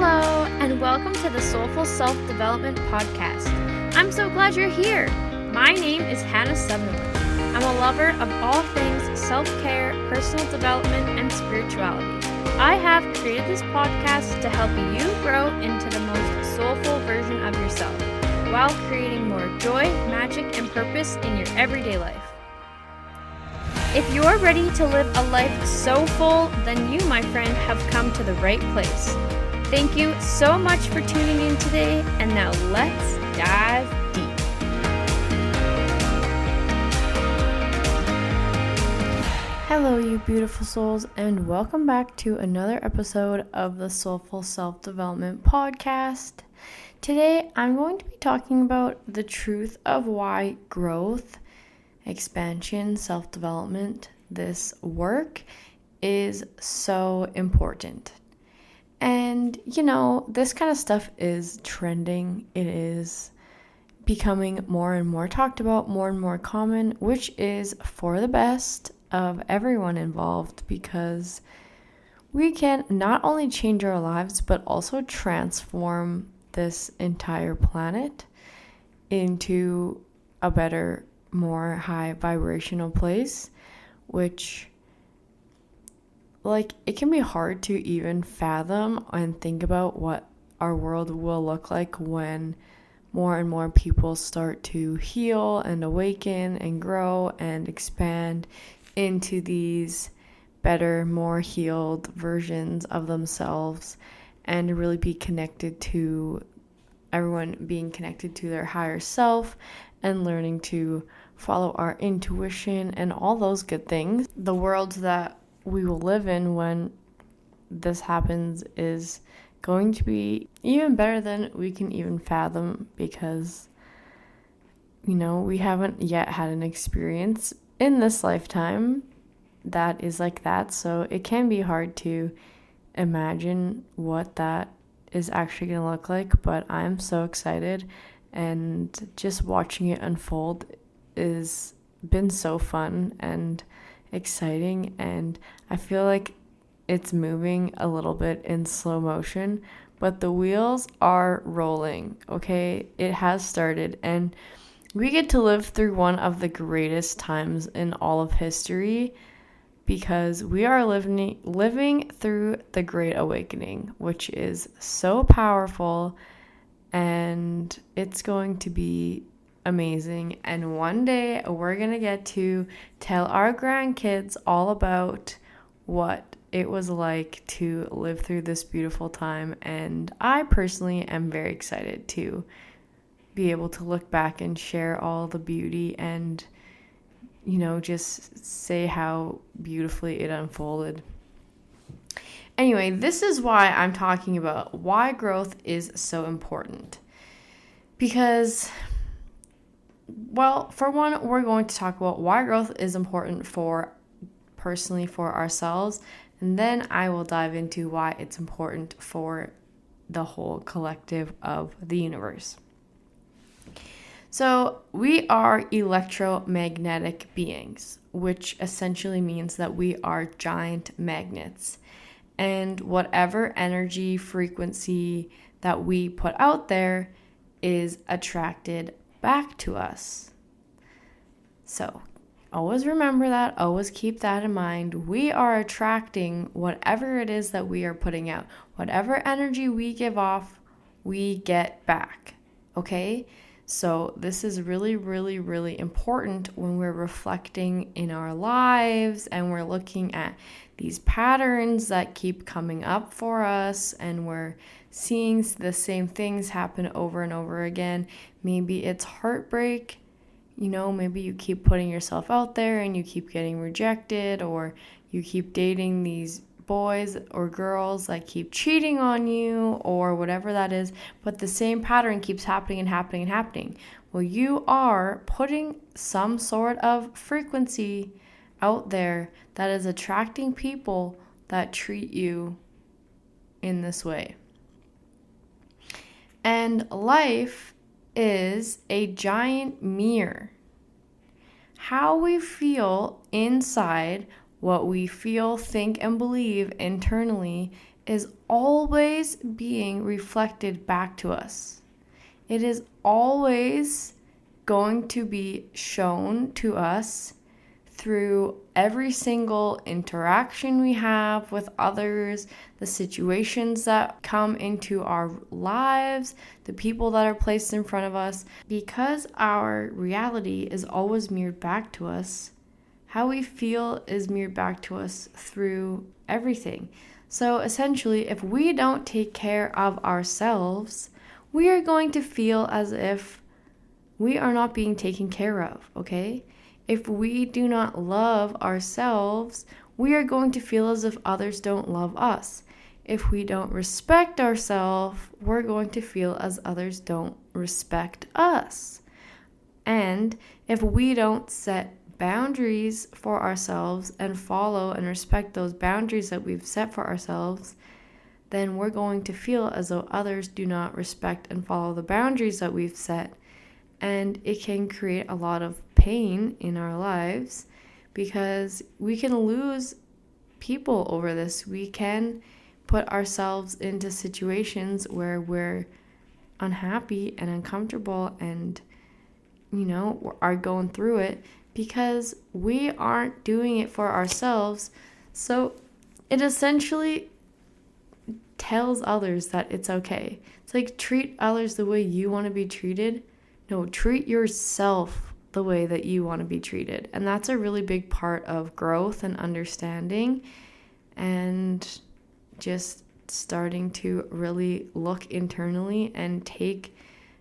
Hello, and welcome to the Soulful Self-Development Podcast. I'm so glad you're here. My name is Hannah Sutherland. I'm a lover of all things self-care, personal development, and spirituality. I have created this podcast to help you grow into the most soulful version of yourself while creating more joy, magic, and purpose in your everyday life. If you're ready to live a life so full, then you, my friend, have come to the right place. Thank you so much for tuning in today, and now let's dive deep. Hello, you beautiful souls, and welcome back to another episode of the Soulful Self-Development Podcast. Today, I'm going to be talking about the truth of why growth, expansion, self-development, this work is so important. And, this kind of stuff is trending. It is becoming more and more talked about, more and more common, which is for the best of everyone involved, because we can not only change our lives, but also transform this entire planet into a better, more high vibrational place, which it can be hard to even fathom and think about what our world will look like when more and more people start to heal and awaken and grow and expand into these better, more healed versions of themselves, and really be connected to everyone, being connected to their higher self and learning to follow our intuition and all those good things. The world that we will live in when this happens is going to be even better than we can even fathom, because we haven't yet had an experience in this lifetime that is like that, so it can be hard to imagine what that is actually going to look like. But I'm so excited, and just watching it unfold is been so fun and exciting, and I feel like it's moving a little bit in slow motion, but the wheels are rolling. Okay, it has started, and we get to live through one of the greatest times in all of history, because we are living through the Great Awakening, which is so powerful, and it's going to be amazing. And one day we're going to get to tell our grandkids all about what it was like to live through this beautiful time. And I personally am very excited to be able to look back and share all the beauty and, just say how beautifully it unfolded. Anyway, this is why I'm talking about why growth is so important. Because, well, for one, we're going to talk about why growth is important personally for ourselves, and then I will dive into why it's important for the whole collective of the universe. So we are electromagnetic beings, which essentially means that we are giant magnets. And whatever energy frequency that we put out there is attracted back to us. So always remember that. Always keep that in mind. We are attracting whatever it is that we are putting out. Whatever energy we give off, we get back. Okay? So this is really, really, really important when we're reflecting in our lives and we're looking at these patterns that keep coming up for us, and we're seeing the same things happen over and over again. Maybe it's heartbreak. Maybe you keep putting yourself out there and you keep getting rejected, or you keep dating these boys or girls that keep cheating on you, or whatever that is, but the same pattern keeps happening and happening and happening. Well, you are putting some sort of frequency out there that is attracting people that treat you in this way. And life is a giant mirror. How we feel inside, what we feel, think, and believe internally is always being reflected back to us. It is always going to be shown to us through every single interaction we have with others, the situations that come into our lives, the people that are placed in front of us. Because our reality is always mirrored back to us, how we feel is mirrored back to us through everything. So essentially, if we don't take care of ourselves, we are going to feel as if we are not being taken care of, okay? If we do not love ourselves, we are going to feel as if others don't love us. If we don't respect ourselves, we're going to feel as others don't respect us. And if we don't set boundaries for ourselves and follow and respect those boundaries that we've set for ourselves, then we're going to feel as though others do not respect and follow the boundaries that we've set. And it can create a lot of pain in our lives because we can lose people over this. We can put ourselves into situations where we're unhappy and uncomfortable and, are going through it because we aren't doing it for ourselves. So it essentially tells others that it's okay. It's like, treat others the way you want to be treated. No, treat yourself the way that you want to be treated. And that's a really big part of growth and understanding and just starting to really look internally and take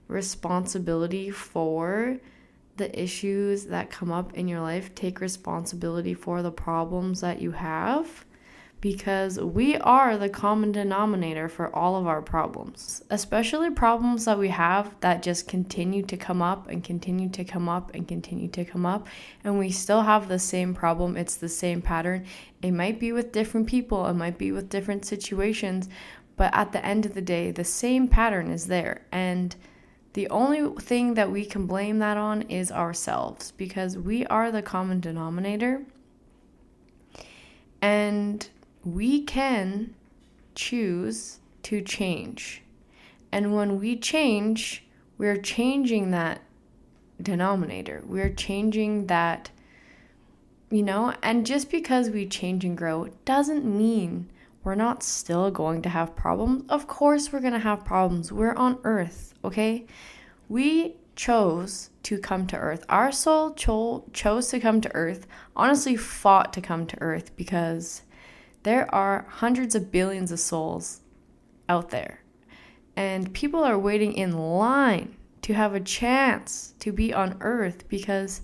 responsibility for the issues that come up in your life. Take responsibility for the problems that you have, because we are the common denominator for all of our problems, especially problems that we have that just continue to come up and continue to come up and continue to come up, and we still have the same problem. It's the same pattern. It might be with different people, it might be with different situations, but at the end of the day, the same pattern is there. And the only thing that we can blame that on is ourselves, because we are the common denominator. And we can choose to change. And when we change, we're changing that denominator. We're changing that, and just because we change and grow doesn't mean we're not still going to have problems. Of course we're going to have problems. We're on earth, okay? We chose to come to earth. Our soul chose to come to earth, honestly fought to come to earth, because there are hundreds of billions of souls out there, and people are waiting in line to have a chance to be on earth, because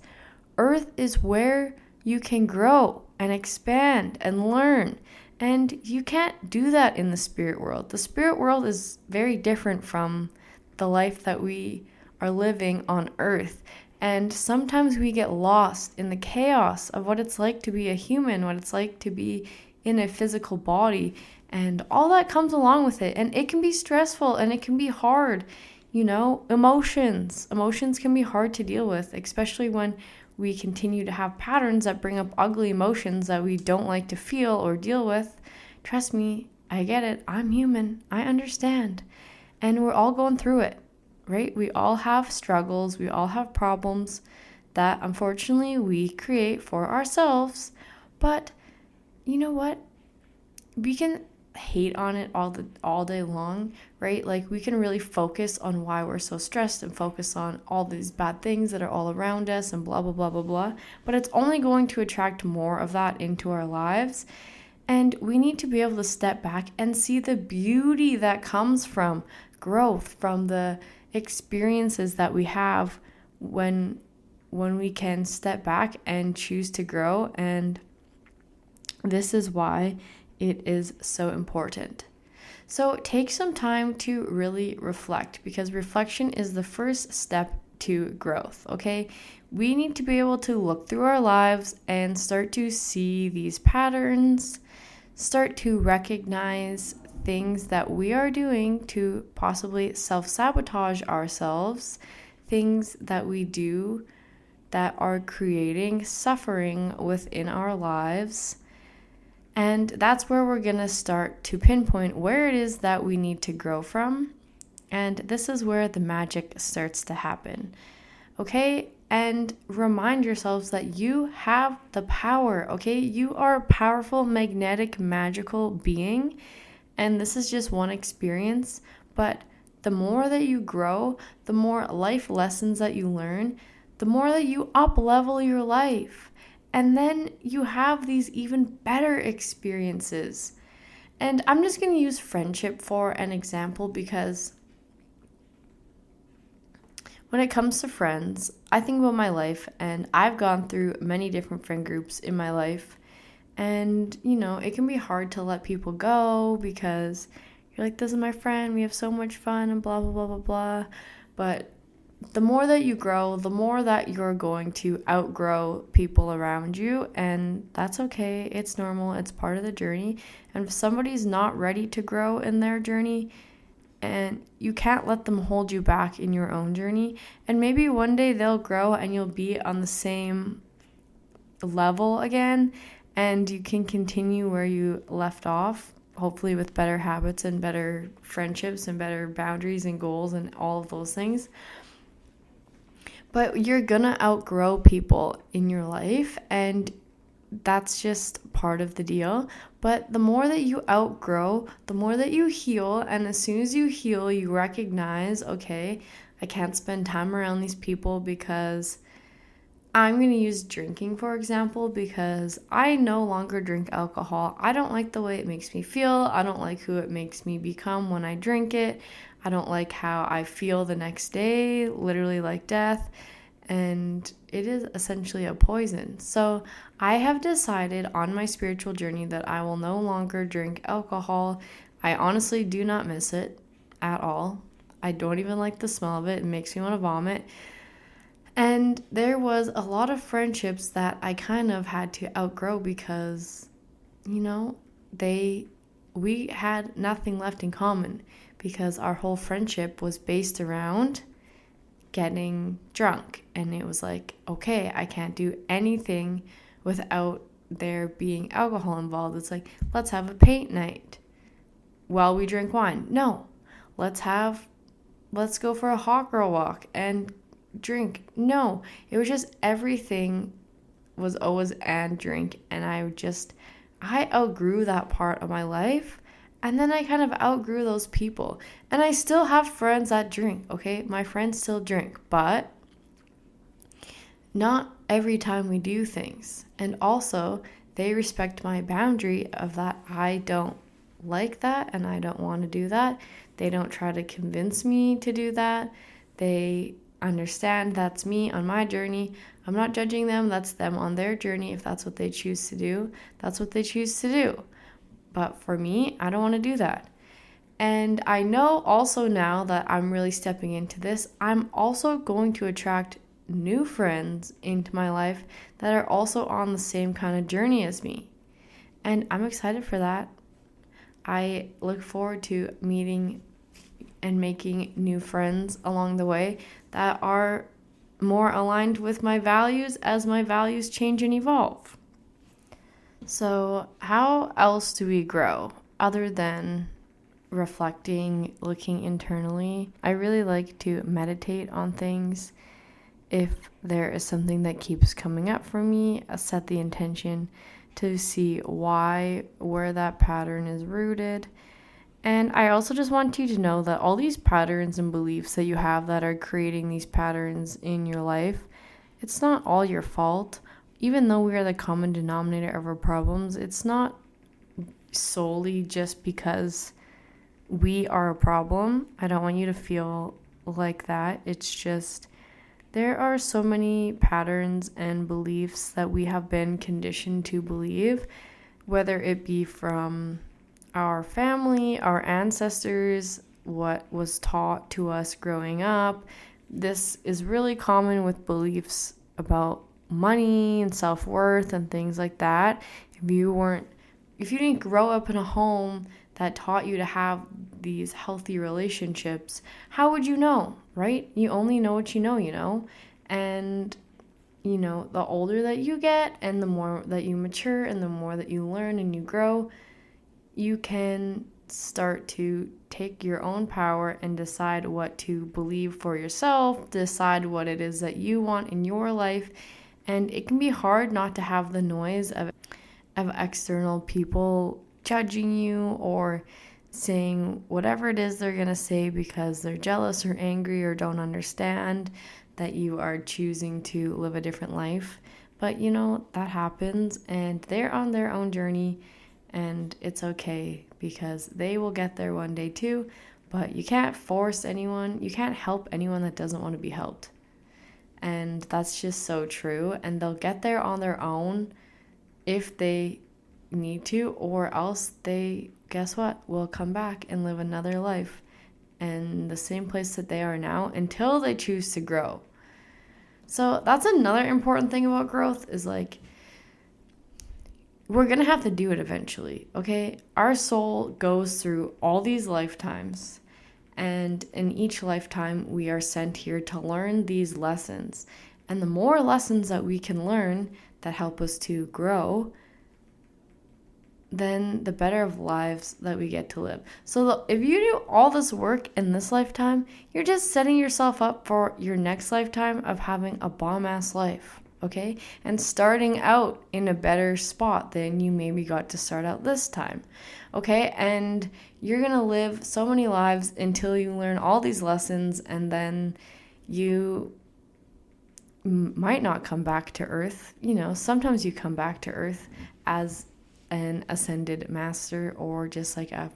earth is where you can grow and expand and learn. And you can't do that in the spirit world. The spirit world is very different from the life that we are living on earth. And sometimes we get lost in the chaos of what it's like to be a human, what it's like to be in a physical body, and all that comes along with it. And it can be stressful and it can be hard. Emotions can be hard to deal with, especially when we continue to have patterns that bring up ugly emotions that we don't like to feel or deal with. Trust me, I get it. I'm human. I understand. And we're all going through it, right? We all have struggles. We all have problems that unfortunately we create for ourselves. But you know what? We can hate on it all day long, right? Like, we can really focus on why we're so stressed and focus on all these bad things that are all around us and blah, blah, blah, blah, blah. But it's only going to attract more of that into our lives. And we need to be able to step back and see the beauty that comes from growth, from the experiences that we have when we can step back and choose to grow. And this is why it is so important. So take some time to really reflect, because reflection is the first step to growth, okay? We need to be able to look through our lives and start to see these patterns, start to recognize things that we are doing to possibly self-sabotage ourselves, things that we do that are creating suffering within our lives. And that's where we're going to start to pinpoint where it is that we need to grow from. And this is where the magic starts to happen. Okay? And remind yourselves that you have the power. Okay? You are a powerful, magnetic, magical being. And this is just one experience. But the more that you grow, the more life lessons that you learn, the more that you up-level your life. And then you have these even better experiences. And I'm just going to use friendship for an example because when it comes to friends, I think about my life and I've gone through many different friend groups in my life. And, it can be hard to let people go because you're like, this is my friend, we have so much fun and blah, blah, blah, blah, blah. But the more that you grow, the more that you're going to outgrow people around you, and that's okay. It's normal. It's part of the journey. And if somebody's not ready to grow in their journey, and you can't let them hold you back in your own journey, and maybe one day they'll grow and you'll be on the same level again, and you can continue where you left off, hopefully with better habits and better friendships and better boundaries and goals and all of those things. But you're gonna outgrow people in your life, and that's just part of the deal. But the more that you outgrow, the more that you heal, and as soon as you heal, you recognize, okay, I can't spend time around these people because I'm going to use drinking, for example, because I no longer drink alcohol. I don't like the way it makes me feel. I don't like who it makes me become when I drink it. I don't like how I feel the next day, literally like death. And it is essentially a poison. So I have decided on my spiritual journey that I will no longer drink alcohol. I honestly do not miss it at all. I don't even like the smell of it. It makes me want to vomit. And there was a lot of friendships that I kind of had to outgrow because, we had nothing left in common because our whole friendship was based around getting drunk. And it was like, okay, I can't do anything without there being alcohol involved. It's like, let's have a paint night while we drink wine. No, let's go for a hot girl walk and drink. No, it was just everything was always and drink. And I outgrew that part of my life. And then I kind of outgrew those people. And I still have friends that drink, okay? My friends still drink, but not every time we do things. And also, they respect my boundary of that I don't like that and I don't want to do that. They don't try to convince me to do that. They understand that's me on my journey. I'm not judging them. That's them on their journey. If that's what they choose to do, that's what they choose to do. But for me, I don't want to do that. And I know also now that I'm really stepping into this, I'm also going to attract new friends into my life that are also on the same kind of journey as me. And I'm excited for that. I look forward to meeting and making new friends along the way that are more aligned with my values as my values change and evolve. So how else do we grow other than reflecting, looking internally? I really like to meditate on things. If there is something that keeps coming up for me, I set the intention to see where that pattern is rooted. And I also just want you to know that all these patterns and beliefs that you have that are creating these patterns in your life, it's not all your fault. Even though we are the common denominator of our problems, it's not solely just because we are a problem. I don't want you to feel like that. It's just there are so many patterns and beliefs that we have been conditioned to believe, whether it be from our family, our ancestors, what was taught to us growing up. This is really common with beliefs about money and self-worth and things like that. If you didn't grow up in a home that taught you to have these healthy relationships, how would you know, right? You only know what you know, And the older that you get and the more that you mature and the more that you learn and you grow, you can start to take your own power and decide what to believe for yourself, decide what it is that you want in your life. And it can be hard not to have the noise of external people judging you or saying whatever it is they're going to say because they're jealous or angry or don't understand that you are choosing to live a different life. But that happens, and they're on their own journey, and it's okay because they will get there one day too. But you can't force anyone, you can't help anyone that doesn't want to be helped. And that's just so true. And they'll get there on their own if they need to, or else they, guess what, will come back and live another life in the same place that they are now until they choose to grow. So that's another important thing about growth is like, we're going to have to do it eventually, okay? Our soul goes through all these lifetimes, and in each lifetime, we are sent here to learn these lessons. And the more lessons that we can learn that help us to grow, then the better of lives that we get to live. So if you do all this work in this lifetime, you're just setting yourself up for your next lifetime of having a bomb-ass life, okay? And starting out in a better spot than you maybe got to start out this time, okay? And you're going to live so many lives until you learn all these lessons, and then you might not come back to Earth. Sometimes you come back to Earth as an ascended master or just like a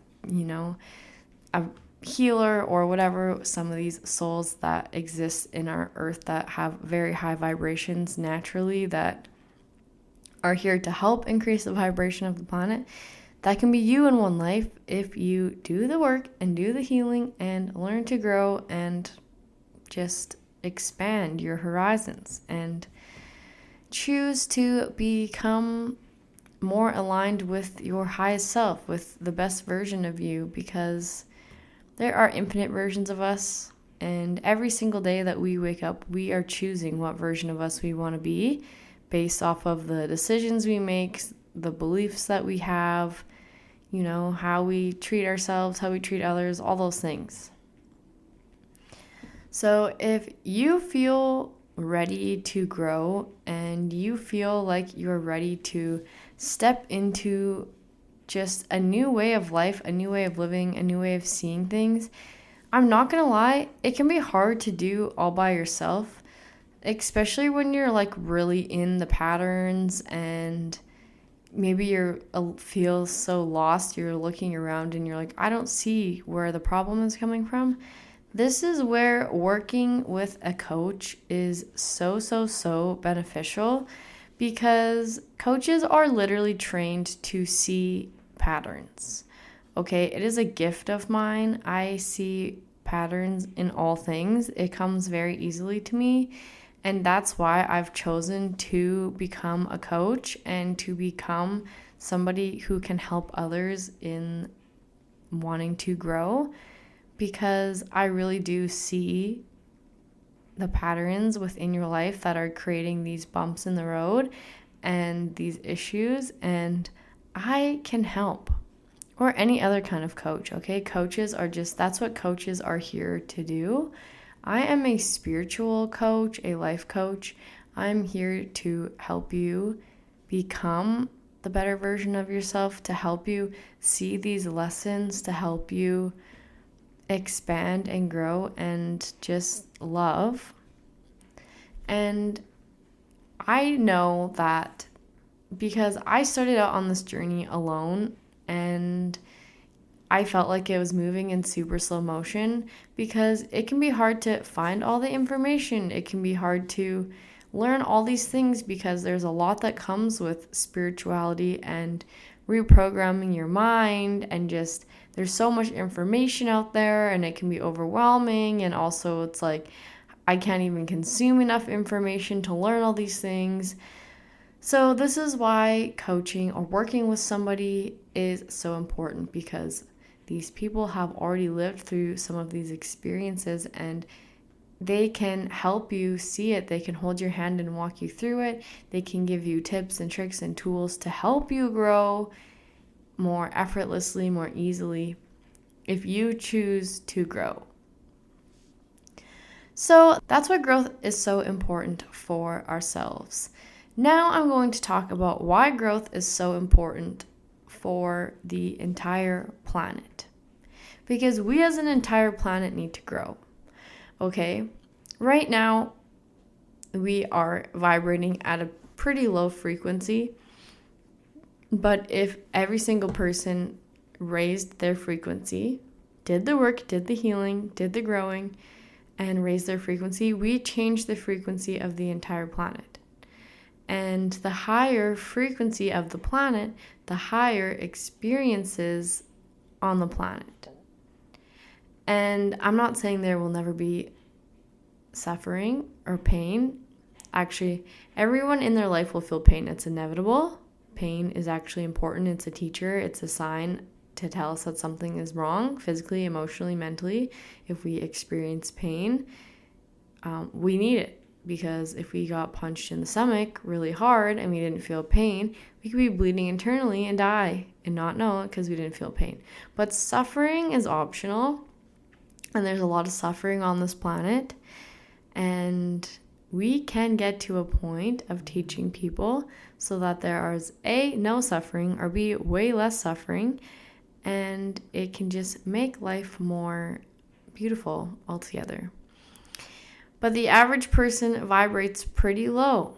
healer or whatever. Some of these souls that exist in our earth that have very high vibrations naturally that are here to help increase the vibration of the planet. That can be you in one life if you do the work and do the healing and learn to grow and just expand your horizons and choose to become more aligned with your highest self, with the best version of you, because there are infinite versions of us, and every single day that we wake up, we are choosing what version of us we want to be based off of the decisions we make, the beliefs that we have, how we treat ourselves, how we treat others, all those things. So if you feel ready to grow and you feel like you're ready to step into just a new way of life, a new way of living, a new way of seeing things, I'm not gonna lie, it can be hard to do all by yourself, especially when you're like really in the patterns and maybe you feel so lost, you're looking around and you're like, I don't see where the problem is coming from. This is where working with a coach is so beneficial, because coaches are literally trained to see patterns. Okay, it is a gift of mine. I see patterns in all things. It comes very easily to me, and that's why I've chosen to become a coach and to become somebody who can help others in wanting to grow, because I really do see the patterns within your life that are creating these bumps in the road and these issues, and I can help. Or any other kind of coach, okay? Coaches are that's what coaches are here to do. I am a spiritual coach, a life coach. I'm here to help you become the better version of yourself, to help you see these lessons, to help you expand and grow and just love. And I know that because I started out on this journey alone, and I felt like it was moving in super slow motion, because it can be hard to find all the information. It can be hard to learn all these things because there's a lot that comes with spirituality and reprogramming your mind, and just there's so much information out there and it can be overwhelming, and also it's like I can't even consume enough information to learn all these things. So this is why coaching or working with somebody is so important, because these people have already lived through some of these experiences, and they can help you see it. They can hold your hand and walk you through it. They can give you tips and tricks and tools to help you grow more effortlessly, more easily, if you choose to grow. So that's why growth is so important for ourselves. Now I'm going to talk about why growth is so important for the entire planet. Because we as an entire planet need to grow. Okay? Right now, we are vibrating at a pretty low frequency. But if every single person raised their frequency, did the work, did the healing, did the growing, and raised their frequency, we change the frequency of the entire planet. And the higher frequency of the planet, the higher experiences on the planet. And I'm not saying there will never be suffering or pain. Actually, everyone in their life will feel pain. It's inevitable. Pain is actually important. It's a teacher. It's a sign to tell us that something is wrong, physically, emotionally, mentally. If we experience pain, we need it, because if we got punched in the stomach really hard and we didn't feel pain, we could be bleeding internally and die and not know it because we didn't feel pain. But suffering is optional, and there's a lot of suffering on this planet, and we can get to a point of teaching people so that there is A, no suffering, or B, way less suffering, and it can just make life more beautiful altogether. But the average person vibrates pretty low,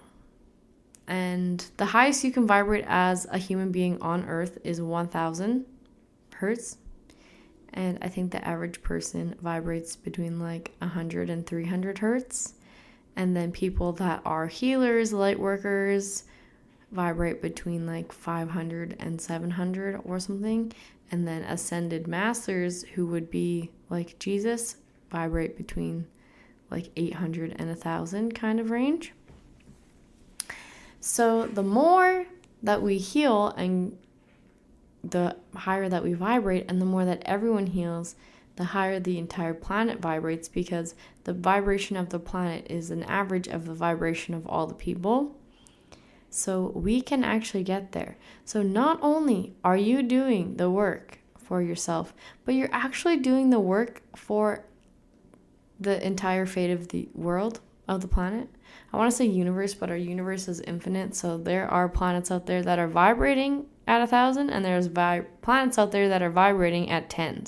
and the highest you can vibrate as a human being on Earth is 1,000 hertz, and I think the average person vibrates between like 100 and 300 hertz. And then people that are healers, light workers, vibrate between like 500 and 700 or something. And then ascended masters, who would be like Jesus, vibrate between like 800 and 1,000 kind of range. So the more that we heal and the higher that we vibrate, and the more that everyone heals, the higher the entire planet vibrates, because the vibration of the planet is an average of the vibration of all the people. So we can actually get there. So not only are you doing the work for yourself, but you're actually doing the work for the entire fate of the world, of the planet. I want to say universe, but our universe is infinite. So there are planets out there that are vibrating at 1,000, and there's planets out there that are vibrating at 10.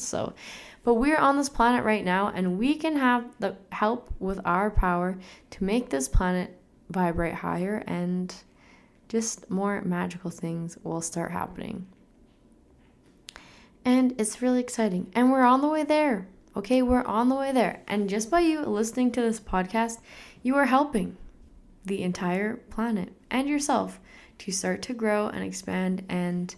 But we're on this planet right now, and we can have the help with our power to make this planet vibrate higher, and just more magical things will start happening. And it's really exciting. And we're on the way there. Okay, we're on the way there. And just by you listening to this podcast, you are helping the entire planet and yourself to start to grow and expand and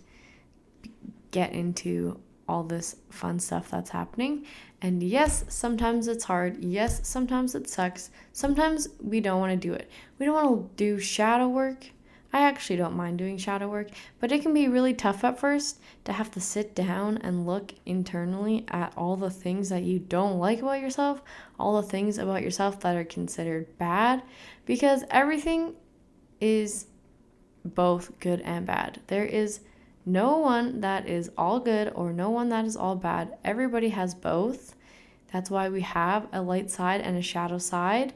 get into all this fun stuff that's happening. And yes, sometimes it's hard. Yes, sometimes it sucks. Sometimes we don't want to do it. We don't want to do shadow work. I actually don't mind doing shadow work, but it can be really tough at first to have to sit down and look internally at all the things that you don't like about yourself, all the things about yourself that are considered bad, because everything is both good and bad. There is no one that is all good or no one that is all bad. Everybody has both. That's why we have a light side and a shadow side.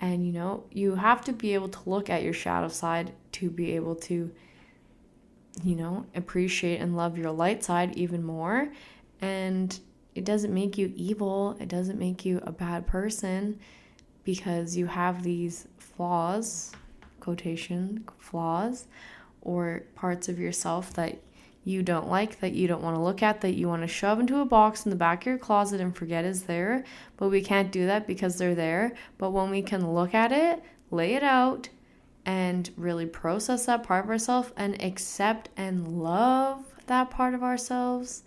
And you have to be able to look at your shadow side to be able to, appreciate and love your light side even more. And it doesn't make you evil. It doesn't make you a bad person because you have these flaws, quotation flaws, or parts of yourself that you don't like, that you don't want to look at, that you want to shove into a box in the back of your closet and forget is there. But we can't do that because they're there. But when we can look at it, lay it out, and really process that part of ourselves and accept and love that part of ourselves,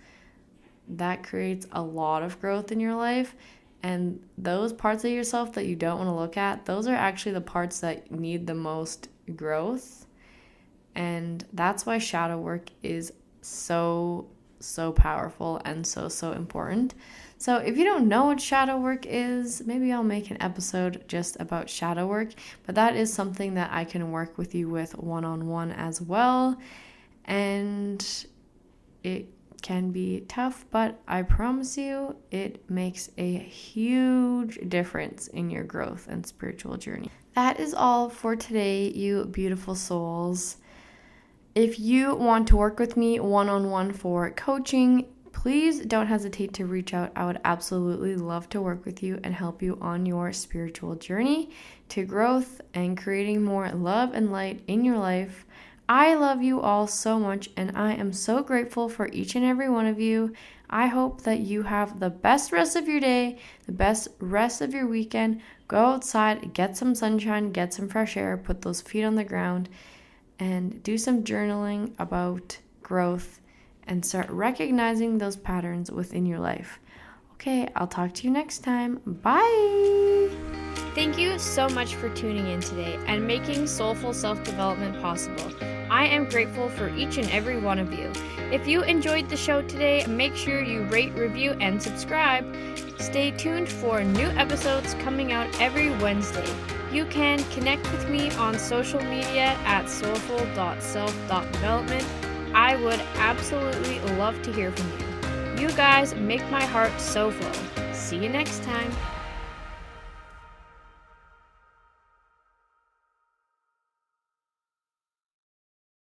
that creates a lot of growth in your life. And those parts of yourself that you don't want to look at, those are actually the parts that need the most growth. And that's why shadow work is so so powerful and so important. So if you don't know what shadow work is, maybe I'll make an episode just about shadow work, but that is something that I can work with you with one-on-one as well. And it can be tough, but I promise you it makes a huge difference in your growth and spiritual journey. That is all for today, you beautiful souls. If you want to work with me one-on-one for coaching, please don't hesitate to reach out. I would absolutely love to work with you and help you on your spiritual journey to growth and creating more love and light in your life. I love you all so much, and I am so grateful for each and every one of you. I hope that you have the best rest of your day, the best rest of your weekend. Go outside, get some sunshine, get some fresh air, put those feet on the ground, and do some journaling about growth and start recognizing those patterns within your life. Okay, I'll talk to you next time. Bye! Thank you so much for tuning in today and making Soulful Self-Development possible. I am grateful for each and every one of you. If you enjoyed the show today, make sure you rate, review, and subscribe. Stay tuned for new episodes coming out every Wednesday. You can connect with me on social media at soulful.self.development. I would absolutely love to hear from you. You guys make my heart so full. See you next time.